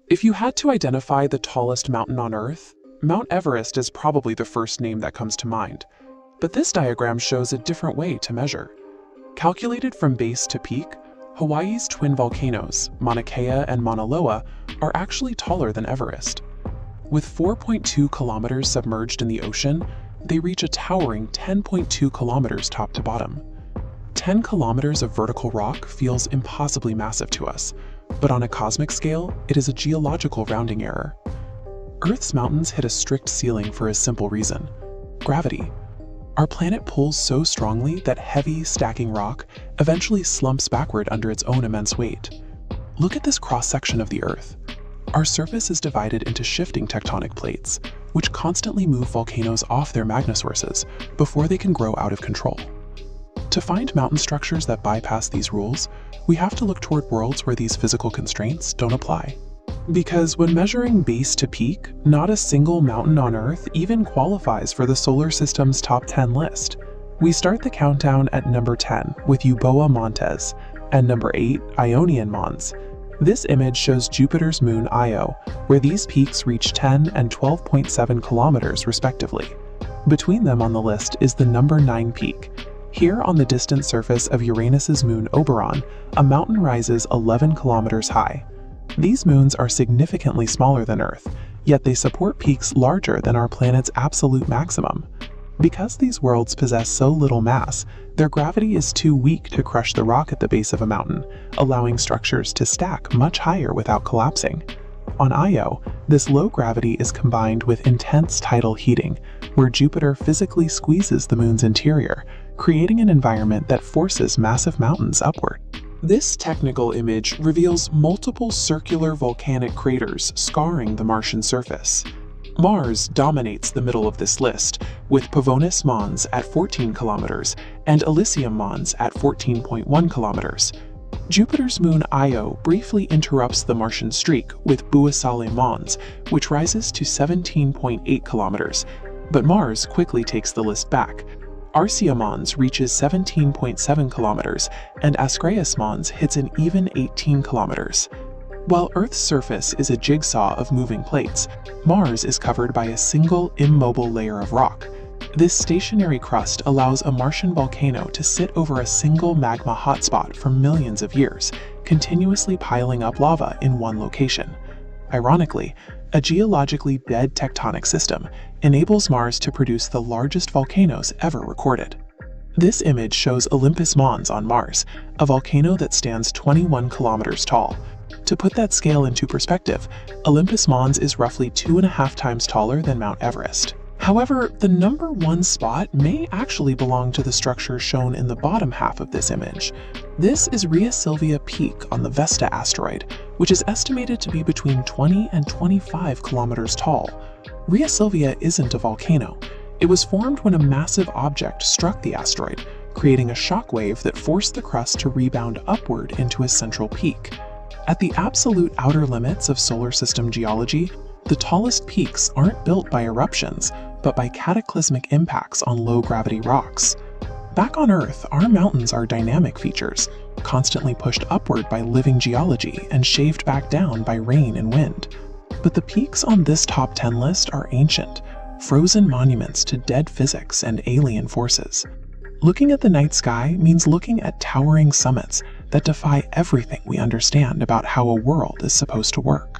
If you had to identify the tallest mountain on Earth, Mount Everest is probably the first name that comes to mind. But this diagram shows a different way to measure. Calculated from base to peak, Hawaii's twin volcanoes, Mauna Kea and Mauna Loa, are actually taller than Everest. With 4.2 kilometers submerged in the ocean, they reach a towering 10.2 kilometers top to bottom. 10 kilometers of vertical rock feels impossibly massive to us, but on a cosmic scale, it is a geological rounding error. Earth's mountains hit a strict ceiling for a simple reason: gravity. Our planet pulls so strongly that heavy, stacking rock eventually slumps backward under its own immense weight. Look at this cross-section of the Earth. Our surface is divided into shifting tectonic plates, which constantly move volcanoes off their magma sources before they can grow out of control. To find mountain structures that bypass these rules, we have to look toward worlds where these physical constraints don't apply. Because when measuring base to peak, not a single mountain on Earth even qualifies for the solar system's top 10 list. We start the countdown at number 10 with Euboea Montes, and number 8, Ionian Mons. This image shows Jupiter's moon Io, where these peaks reach 10 and 12.7 kilometers respectively. Between them on the list is the number 9 peak. Here on the distant surface of Uranus's moon Oberon, a mountain rises 11 kilometers high. These moons are significantly smaller than Earth, yet they support peaks larger than our planet's absolute maximum. Because these worlds possess so little mass, their gravity is too weak to crush the rock at the base of a mountain, allowing structures to stack much higher without collapsing. On Io, this low gravity is combined with intense tidal heating, where Jupiter physically squeezes the moon's interior, creating an environment that forces massive mountains upward. This technical image reveals multiple circular volcanic craters scarring the Martian surface. Mars dominates the middle of this list, with Pavonis Mons at 14 kilometers and Elysium Mons at 14.1 kilometers. Jupiter's moon Io briefly interrupts the Martian streak with Boösaule Mons, which rises to 17.8 kilometers, but Mars quickly takes the list back. Arsia Mons reaches 17.7 kilometers, and Ascraeus Mons hits an even 18 kilometers. While Earth's surface is a jigsaw of moving plates, Mars is covered by a single immobile layer of rock. This stationary crust allows a Martian volcano to sit over a single magma hotspot for millions of years, continuously piling up lava in one location. Ironically, a geologically dead tectonic system enables Mars to produce the largest volcanoes ever recorded. This image shows Olympus Mons on Mars, a volcano that stands 21 kilometers tall. To put that scale into perspective, Olympus Mons is roughly 2.5 times taller than Mount Everest. However, the number 1 spot may actually belong to the structure shown in the bottom half of this image. This is Rheasilvia Peak on the Vesta asteroid, which is estimated to be between 20 and 25 kilometers tall. Rheasilvia isn't a volcano. It was formed when a massive object struck the asteroid, creating a shock wave that forced the crust to rebound upward into a central peak. At the absolute outer limits of solar system geology, the tallest peaks aren't built by eruptions, but by cataclysmic impacts on low-gravity rocks. Back on Earth, our mountains are dynamic features, constantly pushed upward by living geology and shaved back down by rain and wind. But the peaks on this top 10 list are ancient, frozen monuments to dead physics and alien forces. Looking at the night sky means looking at towering summits that defy everything we understand about how a world is supposed to work.